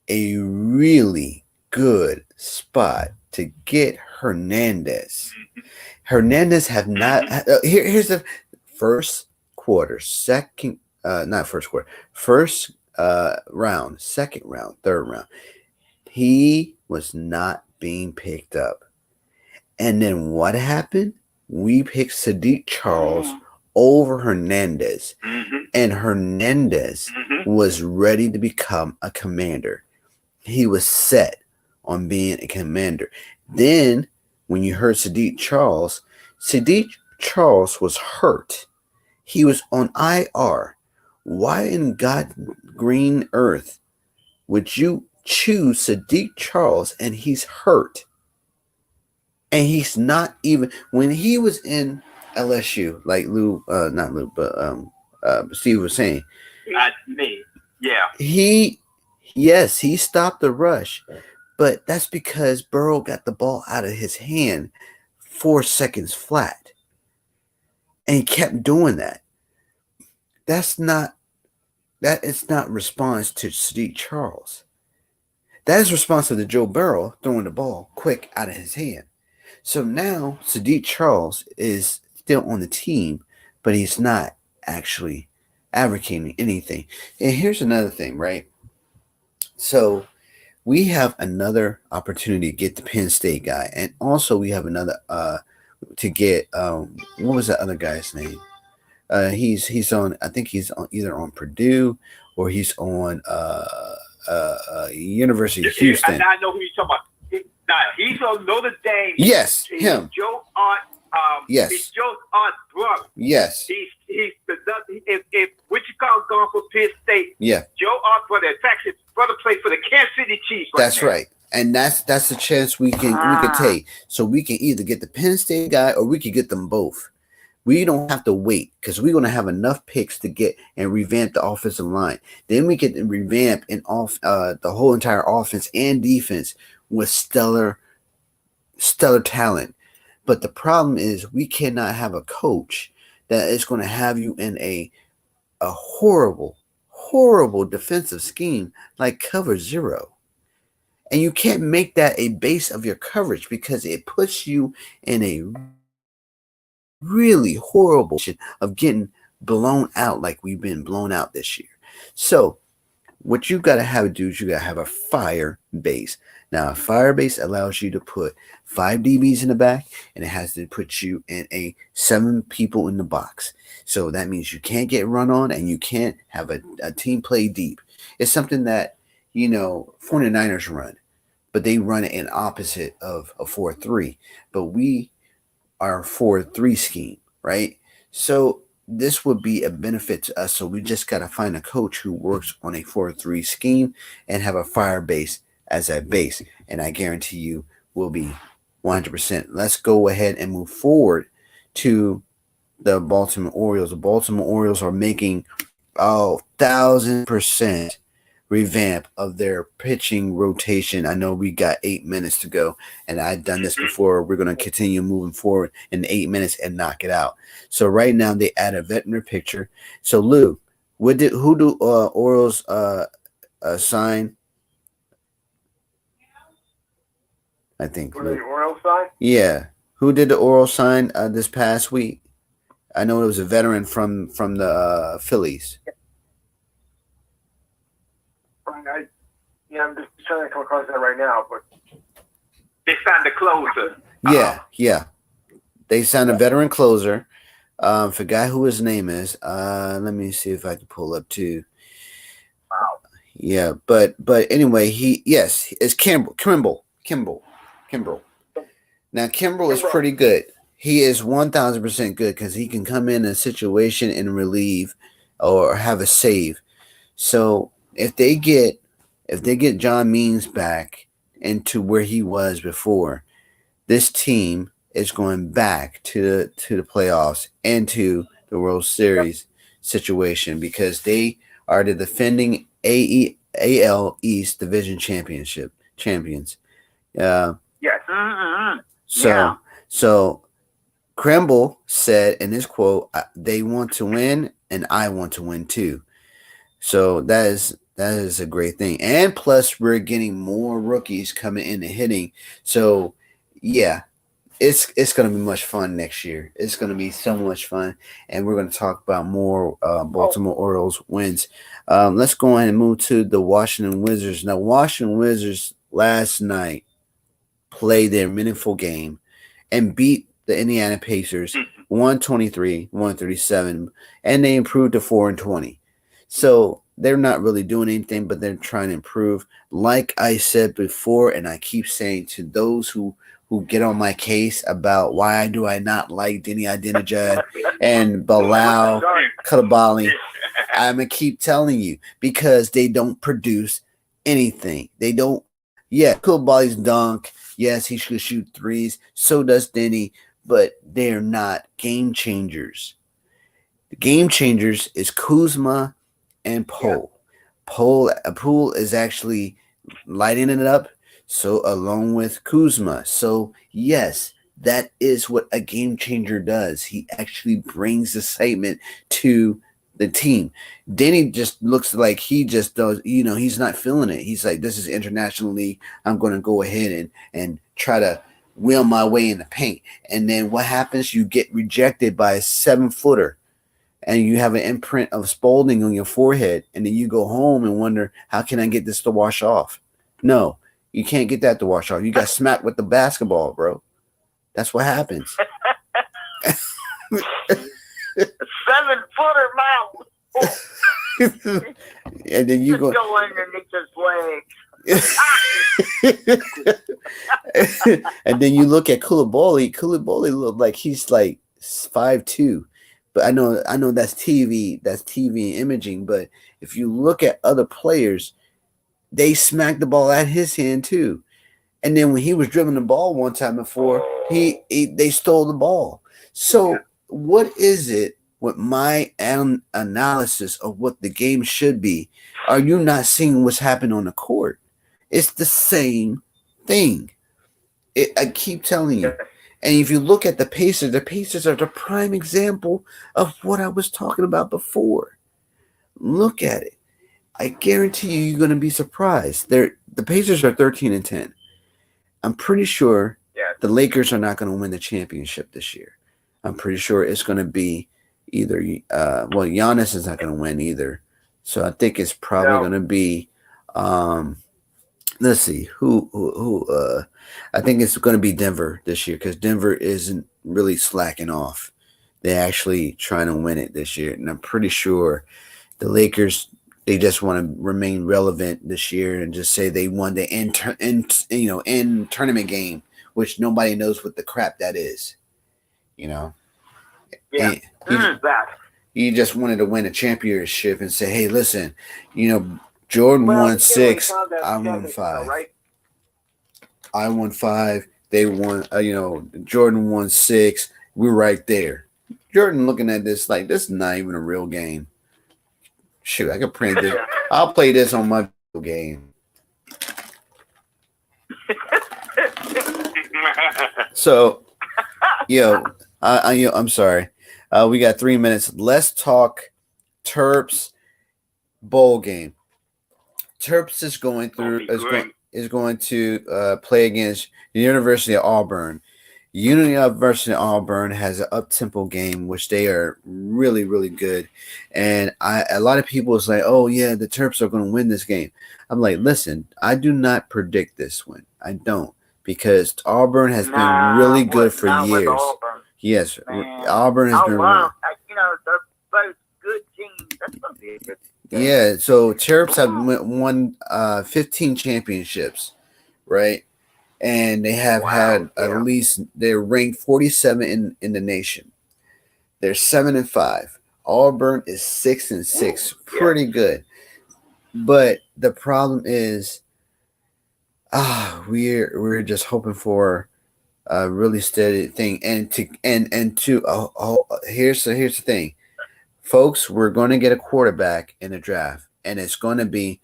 a really good spot to get Hernandez. Hernandez have not. Here's the first quarter, second, not first quarter, first round, second round, third round. He was not being picked up. And then what happened? We picked Sadiq Charles over Hernandez. And Hernandez was ready to become a commander. He was set on being a commander. Then when you heard Sadiq Charles was hurt. He was on IR. Why in God's green earth would you choose Sadiq Charles and he's hurt? And he's not even when he was in LSU, like Steve was saying. Not me. Yeah. He stopped the rush, but that's because Burrow got the ball out of his hand 4 seconds flat. And he kept doing that. That's not That is not response to Sadiq Charles. That is responsive to Joe Burrow throwing the ball quick out of his hand. So now Sadiq Charles is still on the team, but he's not actually advocating anything. And here's another thing, right? So we have another opportunity to get the Penn State guy, and also we have another to get what was that other guy's name? He's on. I think he's on either on Purdue or he's on University of Houston. And I know who you're talking about. He's on Notre Dame. Yes, him. Joe Art. Yes. He's Joe Art's brother. Yes. He's if what you call going for Penn State. Yeah. Joe Art brother. In fact, his brother played for the Kansas City Chiefs. That's right. And that's the chance we can take. So we can either get the Penn State guy or we can get them both. We don't have to wait because we're going to have enough picks to get and revamp the offensive line. Then we can revamp and off the whole entire offense and defense with stellar talent. But the problem is we cannot have a coach that is going to have you in a horrible defensive scheme like cover zero. And you can't make that a base of your coverage because it puts you in a really horrible of getting blown out like we've been blown out this year. So what you got to have to do is you got to have a fire base. Now, a fire base allows you to put 5 DBs in the back, and it has to put you in a 7 people in the box. So that means you can't get run on and you can't have a team play deep. It's something that, 49ers run, but they run it in opposite of a 4-3. But we are 4-3 scheme, right? So this would be a benefit to us. So we just got to find a coach who works on a 4-3 scheme and have a fire base as a base. And I guarantee you will be 100%. Let's go ahead and move forward to the Baltimore Orioles. The Baltimore Orioles are making 1,000% revamp of their pitching rotation. I know we got 8 minutes to go, and I've done this before. We're going to continue moving forward in 8 minutes and knock it out. So right now they add a veteran pitcher. So Lou, who do Orioles sign? I think. Who did the Orioles sign? Yeah, who did the Orioles sign this past week? I know it was a veteran from the Phillies. I'm just trying to come across that right now, but they signed the closer. Yeah. They signed a veteran closer. Forgot who his name is. Let me see if I can pull up too. Wow. Yeah, but anyway, it's Kimbrel. Now Kimbrel is pretty good. He is 1,000% good because he can come in a situation and relieve or have a save. So if they get John Means back into where he was before, this team is going back to the playoffs and to the World Series situation because they are the defending AL East Division champions. Yes. So Kremble said in his quote, "They want to win, and I want to win too." So that is a great thing. And plus, we're getting more rookies coming in and hitting. So yeah, it's going to be much fun next year. It's going to be so much fun, and we're going to talk about more Baltimore Orioles wins. Let's go ahead and move to the Washington Wizards. Now, Washington Wizards last night played their meaningful game and beat the Indiana Pacers 123-137, and they improved to 4-20. So they're not really doing anything, but they're trying to improve. Like I said before, and I keep saying to those who get on my case about why do I not like Denny Adinejad and Bilal Coulibaly, I'm going to keep telling you because they don't produce anything. They don't. Yeah, Coulibaly's dunk. Yes, he should shoot threes. So does Denny, but they're not game changers. The game changers is Kuzma and Poole. Poole is actually lighting it up, so along with Kuzma. So yes, that is what a game changer does. He actually brings excitement to the team. Danny just looks like he just does, he's not feeling it. He's like, this is international league. I'm going to go ahead and try to wheel my way in the paint. And then what happens? You get rejected by a 7-footer and you have an imprint of Spalding on your forehead. And then you go home and wonder, how can I get this to wash off? No, you can't get that to wash off. You got smacked with the basketball, bro. That's what happens. 7-footer mouth. And then you go underneath his legs. And then you look at Koulibaly. Koulibaly look like he's like 5'2", but I know that's TV imaging. But if you look at other players, they smacked the ball at his hand too. And then when he was dribbling the ball one time before, they stole the ball. So what is it with my analysis of what the game should be? Are you not seeing what's happening on the court? It's the same thing. I keep telling you. And if you look at the Pacers are the prime example of what I was talking about before. Look at it. I guarantee you're going to be surprised. The Pacers are 13-10. I'm pretty sure the Lakers are not going to win the championship this year. I'm pretty sure it's going to be either Giannis is not going to win either. So I think it's probably going to be let's see who I think it's going to be Denver this year, because Denver isn't really slacking off. They're actually trying to win it this year, and I'm pretty sure the Lakers, they just want to remain relevant this year and just say they won the end tournament game, which nobody knows what the crap that is. Yeah. He just wanted to win a championship and say, hey, listen, Jordan won 6, I won 5. Right? I won 5. They won, Jordan won 6. We're right there. Jordan looking at this like, this is not even a real game. Shoot, I could print this. I'll play this on my game. So, I'm sorry. We got 3 minutes. Let's talk Terps bowl game. Terps is going to play against the University of Auburn. University of Auburn has an up-tempo game, which they are really, really good. And a lot of people is like, oh, yeah, the Terps are going to win this game. I'm like, listen, I do not predict this win. I don't, because Auburn has been really good for years. Yes, man. Auburn has been really. They're both good teams. That's going to be a good game. Yeah, so Terps have won 15 championships, right? And they have had at least, they're ranked 47 in the nation. They're 7-5. Auburn is 6-6. Pretty good. But the problem is, we're just hoping for a really steady thing. And here's the thing, folks. We're going to get a quarterback in the draft, and it's going to be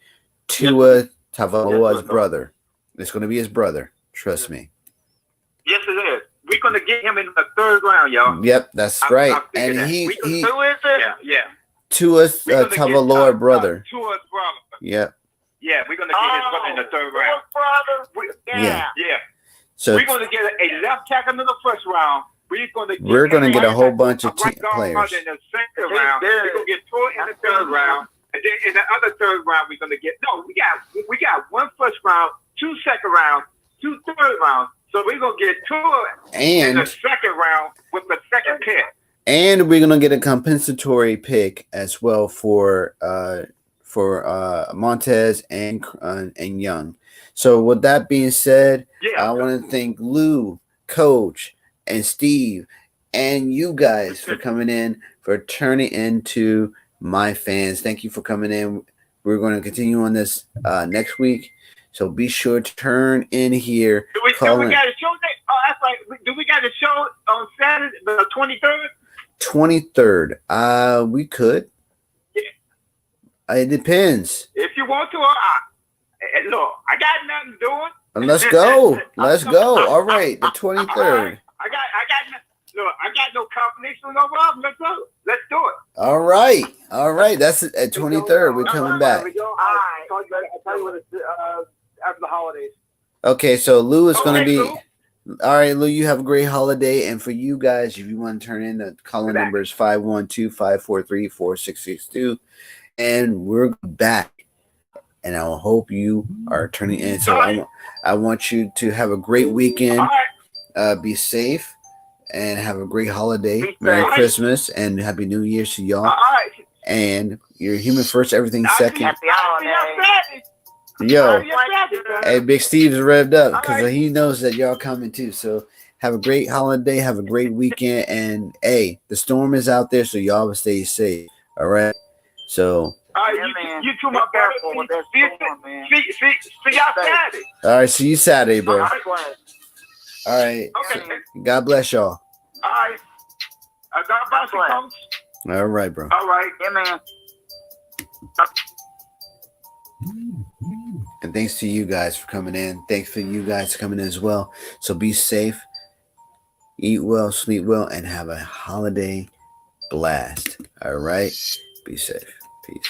Tua Tagovailoa's brother. It's going to be his brother. Trust me. Yes, it is. We're going to get him in the 3rd round, y'all. Yep, that's right. And he who is it? Yeah. Tua's Tagovailoa brother. Tua's brother. Yep. Yeah, we're going to get his brother in the 3rd round. Yeah. So we're going to get a left tackle in the 1st round. We're going to get a whole bunch of players. In the 2nd round. We're going to get Tua in the 3rd round. And then in the other 3rd round, we're going to get we got 1 first round, 2 second round, 2 3rd round. So we're going to get Tua in the 2nd round with the 2nd pick. And we're going to get a compensatory pick as well for Montez and Young. So with that being said, I want to thank Lou, Coach, and Steve, and you guys for coming in, for turning into my fans. Thank you for coming in. We're going to continue on this next week. So be sure to turn in here. Do we got a show? That's right. Do we got a show on Saturday, the 23rd? 23rd. We could. Yeah. It depends. If you want to, look, I got nothing doing. Let's go. Let's go. All right, the 23rd. I got. Look, I got no confidence, so no problem. Let's go. Let's do it. All right. That's it. At 23rd. We're coming back. All right. I'll tell you what it's after the holidays. Okay, so Lou is going to be. Lou. All right, Lou, you have a great holiday. And for you guys, if you want to turn in, the calling number is 512-543-4662. And we're back. And I hope you are turning in. So I want you to have a great weekend. All right. Be safe and have a great holiday. Be Merry safe. Christmas and Happy New Year's to y'all. All right. And you're human first, everything second. Happy holidays. Yo, Happy hey, Big Steve's revved up because he knows that y'all coming too. So have a great holiday, have a great weekend, and hey, the storm is out there, so y'all will stay safe. All right. So. All right, Yeah, man. you two, Be my careful brother. with that storm, man. See y'all Saturday. All right. See you Saturday, bro. All All right. right. Okay. God bless y'all. All right. God bless you, Coach. All right, bro. All right. Yeah, man. And thanks to you guys for coming in. Thanks for you guys coming in as well. So be safe, eat well, sleep well, and have a holiday blast. All right. Be safe. Peace.